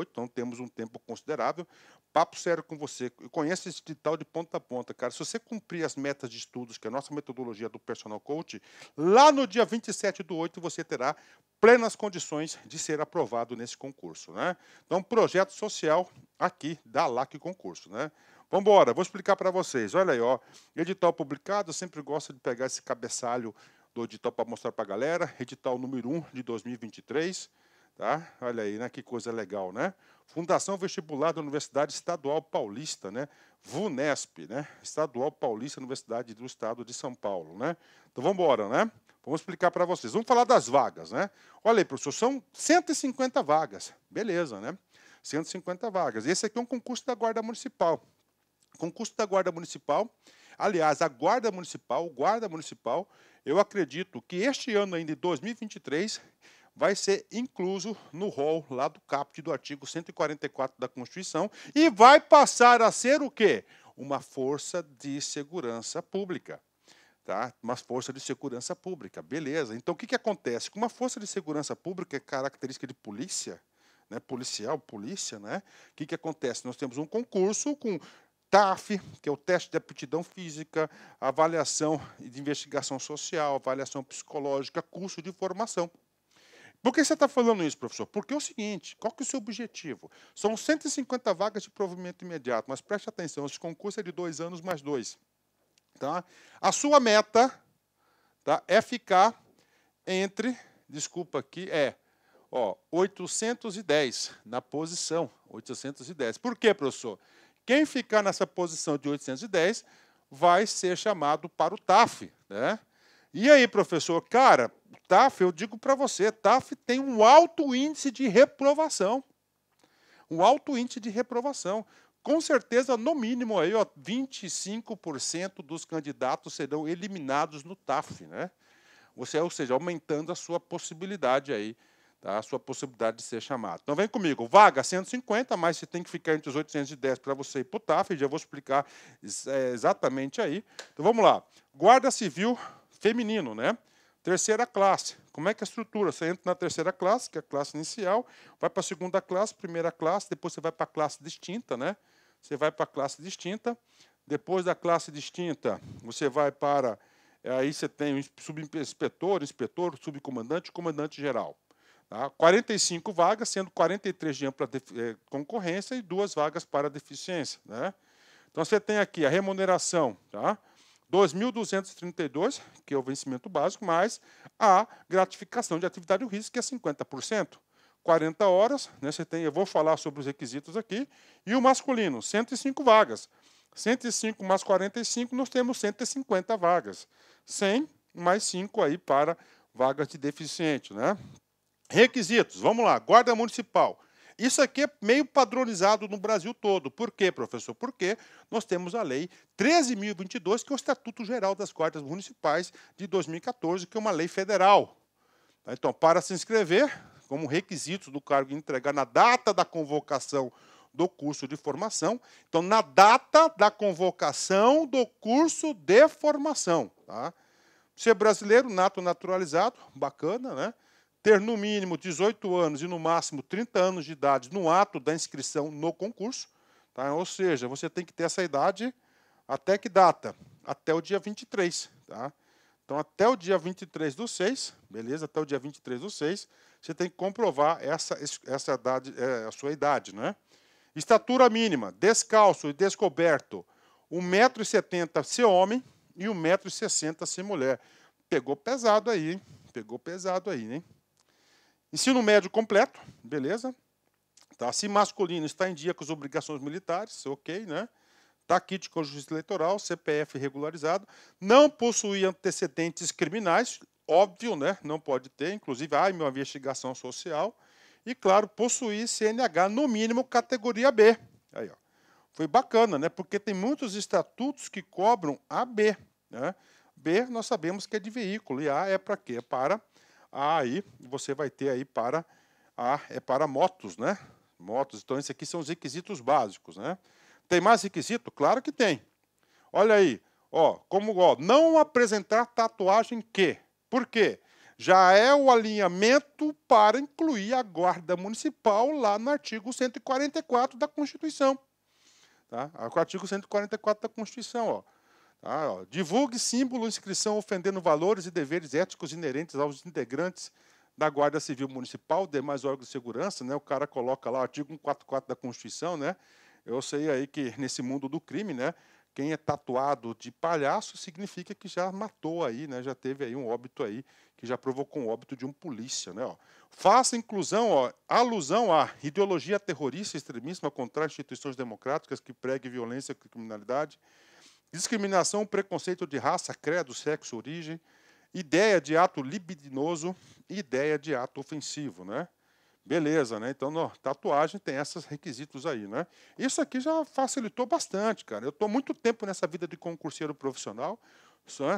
então temos um tempo considerável. Papo sério com você, eu conheço esse edital de ponta a ponta, cara. Se você cumprir as metas de estudos, que é a nossa metodologia do Personal Coach, lá no dia 27/8 você terá plenas condições de ser aprovado nesse concurso, né? Então, projeto social aqui da LAC Concurso, né? Vamos embora, vou explicar para vocês. Olha aí, ó, edital publicado, eu sempre gosto de pegar esse cabeçalho do edital para mostrar para a galera. Edital número 1 de 2023, tá? Olha aí, né? Que coisa legal, né? Fundação Vestibular da Universidade Estadual Paulista, né? VUNESP, né? Estadual Paulista, Universidade do Estado de São Paulo, né? Então vamos embora, né? Vamos explicar para vocês. Vamos falar das vagas, né? Olha aí, professor, são 150 vagas. Beleza, né? 150 vagas. Esse aqui é um concurso da Guarda Municipal. Concurso da Guarda Municipal, aliás, a Guarda Municipal, eu acredito que este ano ainda, em 2023, vai ser incluso no rol lá do caput do artigo 144 da Constituição e vai passar a ser o quê? Uma força de segurança pública. Tá? Uma força de segurança pública, beleza. Então, o que acontece? Com uma força de segurança pública, é característica de polícia, né? Polícia, né? O que acontece? Nós temos um concurso com TAF, que é o teste de aptidão física, avaliação de investigação social, avaliação psicológica, curso de formação. Por que você está falando isso, professor? Porque é o seguinte, qual que é o seu objetivo? São 150 vagas de provimento imediato, mas preste atenção, esse concurso é de 2 anos mais 2. Tá? A sua meta, tá, é ficar entre, desculpa aqui, 810 na posição, 810. Por quê, professor? Quem ficar nessa posição de 810 vai ser chamado para o TAF, né? E aí, professor, cara, TAF, eu digo para você, TAF tem um alto índice de reprovação. Um alto índice de reprovação. Com certeza, no mínimo, aí, ó, 25% dos candidatos serão eliminados no TAF, né? Ou seja, aumentando a sua possibilidade aí, tá? A sua possibilidade de ser chamado. Então, vem comigo. Vaga 150, mas você tem que ficar entre os 810 para você ir para o TAF, já vou explicar exatamente aí. Então, vamos lá. Guarda Civil feminino, né? Terceira classe. Como é que é a estrutura? Você entra na terceira classe, que é a classe inicial, vai para a segunda classe, primeira classe, depois você vai para a classe distinta, né? Você vai para a classe distinta. Depois da classe distinta, você vai para... Aí você tem o subinspetor, inspetor, subcomandante e comandante geral. Tá? 45 vagas, sendo 43 de ampla concorrência e 2 vagas para deficiência, né? Então, você tem aqui a remuneração, tá? 2.232, que é o vencimento básico, mais a gratificação de atividade e risco, que é 50%. 40 horas, né, você tem, eu vou falar sobre os requisitos aqui, e o masculino, 105 vagas. 105 mais 45, nós temos 150 vagas. 100 mais 5 aí para vagas de deficiente, né? Requisitos, vamos lá, Guarda Municipal. Isso aqui é meio padronizado no Brasil todo. Por quê, professor? Porque nós temos a Lei 13.022, que é o Estatuto Geral das Guardas Municipais de 2014, que é uma lei federal. Então, para se inscrever, como requisitos do cargo entregar na data da convocação do curso de formação. Então, na data da convocação do curso de formação. Tá? Ser brasileiro, nato naturalizado, bacana, né? Ter no mínimo 18 anos e no máximo 30 anos de idade no ato da inscrição no concurso. Tá? Ou seja, você tem que ter essa idade até que data? Até o dia 23. Tá? Então, até o dia 23/6, beleza? Até o dia 23/6, você tem que comprovar essa idade, a sua idade, né? Estatura mínima, descalço e descoberto, 1,70 m ser homem e 1,60 m ser mulher. Pegou pesado aí, hein? Pegou pesado aí, hein? Ensino médio completo, beleza? Tá? Se masculino, está em dia com as obrigações militares, ok, né? Está kit com justiça eleitoral, CPF regularizado, não possui antecedentes criminais, óbvio, né? Não pode ter, inclusive, uma investigação social. E, claro, possuir CNH, no mínimo, categoria B. Aí, ó. Foi bacana, né? Porque tem muitos estatutos que cobram AB. Né? B, nós sabemos que é de veículo, e A é para quê? É para A, aí você vai ter aí para A, é para motos, né? Motos, então, esses aqui são os requisitos básicos, né? Tem mais requisito? Claro que tem. Olha aí, ó, não apresentar tatuagem que. Por quê? Já é o alinhamento para incluir a Guarda Municipal lá no artigo 144 da Constituição. Tá? O artigo 144 da Constituição, ó. Tá, ó. Divulgue símbolo, inscrição ofendendo valores e deveres éticos inerentes aos integrantes da Guarda Civil Municipal, demais órgãos de segurança, né? O cara coloca lá o artigo 144 da Constituição, né? Eu sei aí que nesse mundo do crime, né? Quem é tatuado de palhaço significa que já matou aí, né? Já teve aí um óbito aí, que já provocou um óbito de um polícia, né? Ó. Faça inclusão, ó, alusão à ideologia terrorista, extremismo contra instituições democráticas que pregue violência e criminalidade, discriminação, preconceito de raça, credo, sexo, origem, ideia de ato libidinoso e ideia de ato ofensivo, né? Beleza, né? Então, tatuagem tem esses requisitos aí, né? Isso aqui já facilitou bastante, cara. Eu estou muito tempo nessa vida de concurseiro profissional,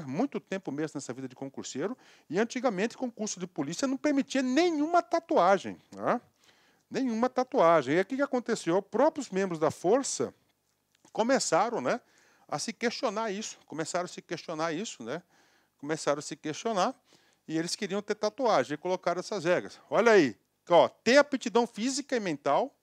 muito tempo mesmo nessa vida de concurseiro, e antigamente concurso de polícia não permitia nenhuma tatuagem, né? Nenhuma tatuagem. E aí o que aconteceu? Os próprios membros da força começaram, né, a se questionar isso, né? Começaram a se questionar, e eles queriam ter tatuagem, e colocaram essas regras. Olha aí. Ó, ter aptidão física e mental,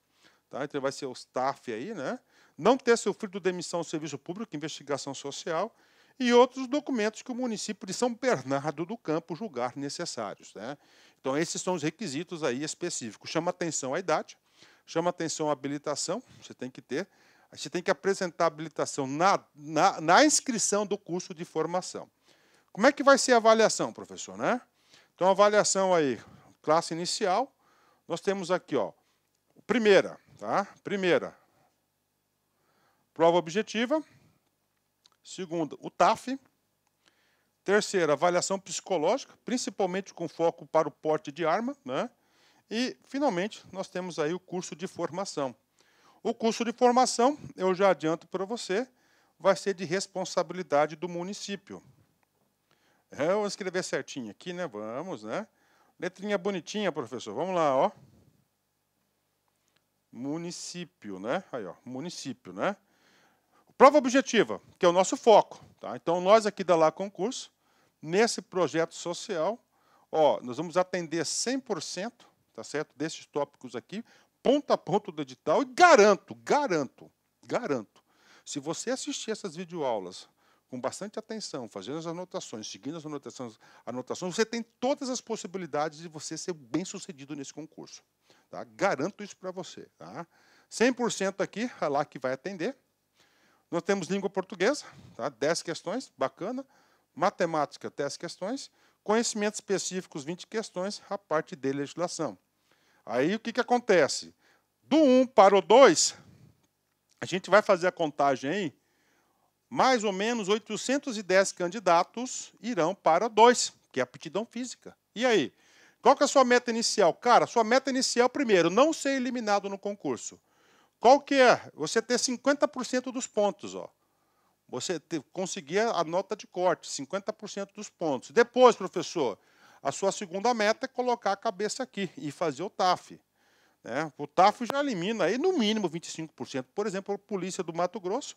tá? Então vai ser o staff aí, né? Não ter sofrido demissão do serviço público, investigação social e outros documentos que o município de São Bernardo do Campo julgar necessários, né? Então esses são os requisitos aí específicos. Chama atenção a idade, chama atenção a habilitação, você tem que ter, você tem que apresentar a habilitação na inscrição do curso de formação. Como é que vai ser a avaliação, professor, né? Então a avaliação aí, classe inicial. Nós temos aqui, ó, primeira, tá? Primeira, prova objetiva, Segunda, o TAF. Terceira, avaliação psicológica, principalmente com foco para o porte de arma, né? E, finalmente, nós temos aí o curso de formação. O curso de formação, eu já adianto para você, vai ser de responsabilidade do município. Eu vou escrever certinho aqui, né? Vamos, né? Letrinha bonitinha, professor. Vamos lá, ó. Município, né? Aí, ó, município, né? Prova objetiva, que é o nosso foco, tá? Então, nós aqui da Lá Concurso, nesse projeto social, ó, nós vamos atender 100%, tá certo? Desses tópicos aqui, ponto a ponto do edital, e garanto, se você assistir essas videoaulas com bastante atenção, fazendo as anotações, seguindo as anotações, você tem todas as possibilidades de você ser bem-sucedido nesse concurso. Tá? Garanto isso para você. Tá? 100% aqui, é lá que vai atender. Nós temos língua portuguesa, tá? 10 questões, bacana. Matemática, 10 questões. Conhecimentos específicos, 20 questões, a parte de legislação. Aí, o que acontece? Do 1 para o 2, a gente vai fazer a contagem aí, mais ou menos 810 candidatos irão para 2, que é a aptidão física. E aí? Qual que é a sua meta inicial? Cara, sua meta inicial, primeiro, não ser eliminado no concurso. Qual que é? Você ter 50% dos pontos, ó. Você conseguir a nota de corte, 50% dos pontos. Depois, professor, a sua segunda meta é colocar a cabeça aqui e fazer o TAF. Né? O TAF já elimina aí, no mínimo 25%. Por exemplo, a Polícia do Mato Grosso,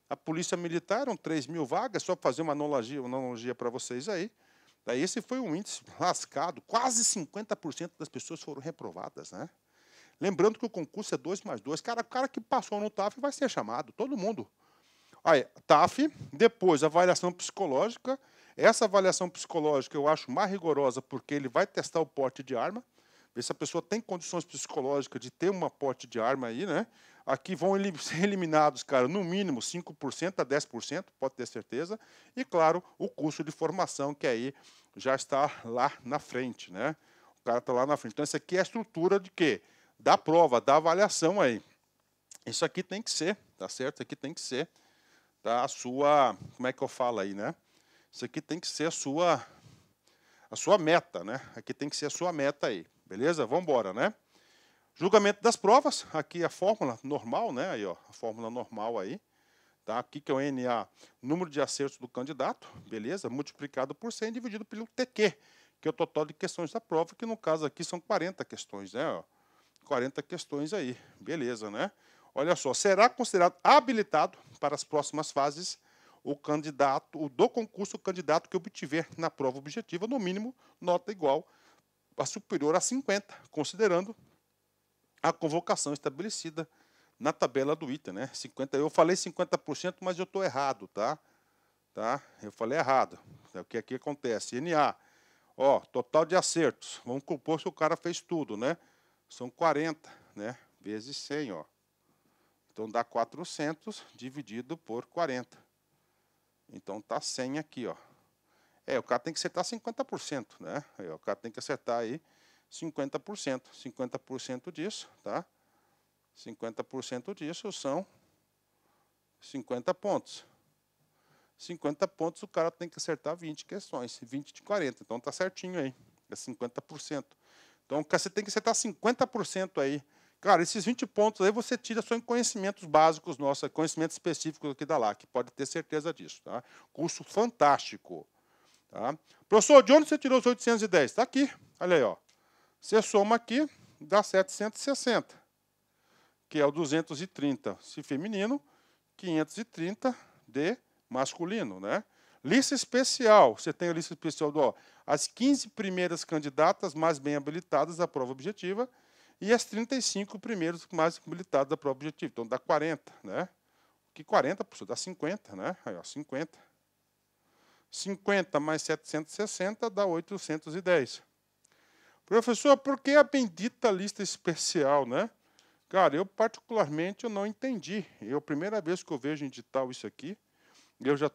a Polícia Militar, eram 3.000 vagas, só fazer uma analogia para vocês aí. Daí esse foi um índice lascado, quase 50% das pessoas foram reprovadas. Né? Lembrando que o concurso é 2+2. O cara que passou no TAF vai ser chamado, todo mundo. Aí, TAF, depois avaliação psicológica. Essa avaliação psicológica eu acho mais rigorosa porque ele vai testar o porte de arma, ver se a pessoa tem condições psicológicas de ter uma porte de arma aí, né? Aqui vão ser eliminados, cara, no mínimo 5% a 10%, pode ter certeza. E, claro, o curso de formação, que aí já está lá na frente, né? O cara está lá na frente. Então, essa aqui é a estrutura de quê? Da prova, da avaliação aí. Isso aqui tem que ser, tá certo? Isso aqui tem que ser, tá? A sua, como é que eu falo aí, né? Isso aqui tem que ser a sua meta, né? Aqui tem que ser a sua meta aí, beleza? Vamos embora, né? Julgamento das provas, aqui a fórmula normal, né? Aí, ó, a fórmula normal aí, tá? Aqui que é o NA, número de acertos do candidato, beleza? Multiplicado por 100 dividido pelo TQ, que é o total de questões da prova, que no caso aqui são 40 questões, né? Ó, 40 questões aí, beleza, né? Olha só, será considerado habilitado para as próximas fases o candidato, do concurso, o candidato que obtiver na prova objetiva, no mínimo, nota igual a superior a 50, considerando a convocação estabelecida na tabela do item, né? 50, eu falei 50%, mas eu estou errado, tá? Eu falei errado. O que aqui acontece? NA, ó, total de acertos. Vamos compor se o cara fez tudo, né? São 40, né? Vezes 100, ó. Então dá 400 dividido por 40. Então tá 100 aqui, ó. O cara tem que acertar 50%, né? O cara tem que acertar aí 50%. 50% disso, tá? 50% disso são 50 pontos. 50 pontos o cara tem que acertar 20 questões, 20 de 40. Então tá certinho aí, é 50%. Então você tem que acertar 50% aí. Cara, esses 20 pontos aí você tira só em conhecimentos básicos nossos, conhecimentos específicos aqui da LAC, pode ter certeza disso, tá? Curso fantástico, tá? Professor, de onde você tirou os 810? Está aqui, olha aí, ó. Você soma aqui, dá 760, que é o 230 se feminino, 530 de masculino, né? Lista especial, você tem a lista especial do, ó, as 15 primeiras candidatas mais bem habilitadas à prova objetiva, e as 35 primeiros mais habilitados da prova objetiva. Então, dá 40, né? Que 40, professor, dá 50, né? Aí, ó, 50. 50 mais 760 dá 810. Professor, por que a bendita lista especial, né? Cara, eu particularmente eu não entendi. É a primeira vez que eu vejo em edital isso aqui. Eu já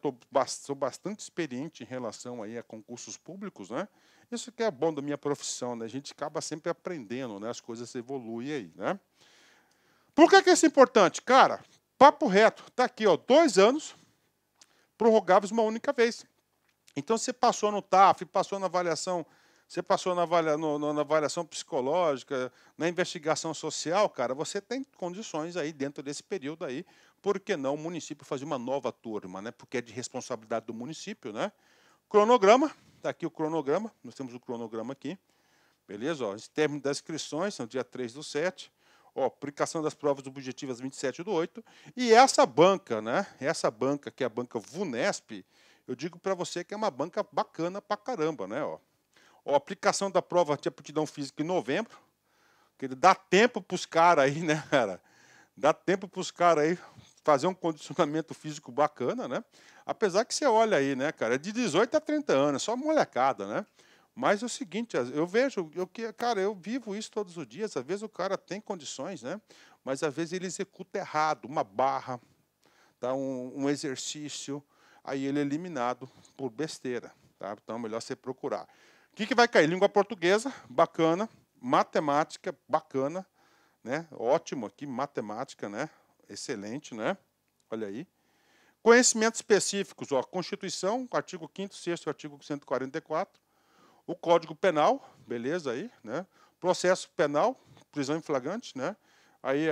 sou bastante experiente em relação aí a concursos públicos, né? Isso que é bom da minha profissão, né? A gente acaba sempre aprendendo, né? As coisas evoluem aí, né? Por que isso é importante? Cara, papo reto, tá aqui, ó, 2 anos, prorrogáveis uma única vez. Então, você passou no TAF, passou na avaliação, você passou na avaliação psicológica, na investigação social, cara, você tem condições aí dentro desse período aí, por que não o município fazer uma nova turma, né? Porque é de responsabilidade do município, né? Cronograma, está aqui o cronograma, nós temos o cronograma aqui, beleza? Ó, término das inscrições, no dia 3/7, ó, aplicação das provas objetivas 27/8, e essa banca, né? Essa banca, que é a banca VUNESP, eu digo para você que é uma banca bacana pra caramba, né? Ó, aplicação da prova de aptidão física em novembro, que ele dá tempo para os caras aí, né, cara? Dá tempo para os caras aí fazer um condicionamento físico bacana, né? Apesar que você olha aí, né, cara, é de 18 a 30 anos, só molecada, né? Mas é o seguinte, eu vejo, cara, eu vivo isso todos os dias, às vezes o cara tem condições, né? Mas às vezes ele executa errado, uma barra, tá? um exercício, aí ele é eliminado por besteira, tá? Então é melhor você procurar. O que vai cair? Língua portuguesa, bacana, matemática, bacana, né? Ótimo aqui, matemática, né? Excelente, né? Olha aí. Conhecimentos específicos, ó, Constituição, artigo 5º, 6º, artigo 144, o Código Penal, beleza aí, né? Processo penal, prisão em flagrante, né? Aí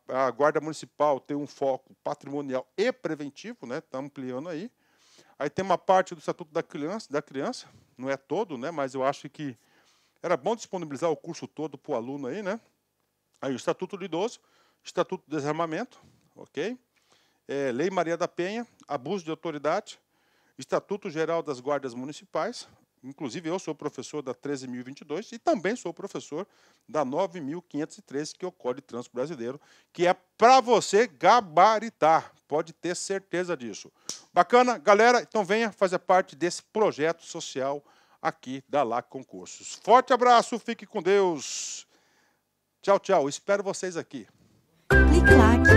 a Guarda Municipal tem um foco patrimonial e preventivo, né? Está ampliando aí. Aí tem uma parte do Estatuto da Criança, não é todo, né? Mas eu acho que era bom disponibilizar o curso todo para o aluno aí, né? Aí o Estatuto do Idoso, Estatuto do Desarmamento, ok? Lei Maria da Penha, abuso de autoridade, Estatuto Geral das Guardas Municipais, inclusive eu sou professor da 13.022 e também sou professor da 9.513, que é o Código de Trânsito Brasileiro, que é para você gabaritar, pode ter certeza disso. Bacana? Galera, então venha fazer parte desse projeto social aqui da LAC Concursos. Forte abraço, fique com Deus. Tchau, tchau. Espero vocês aqui. Clique like.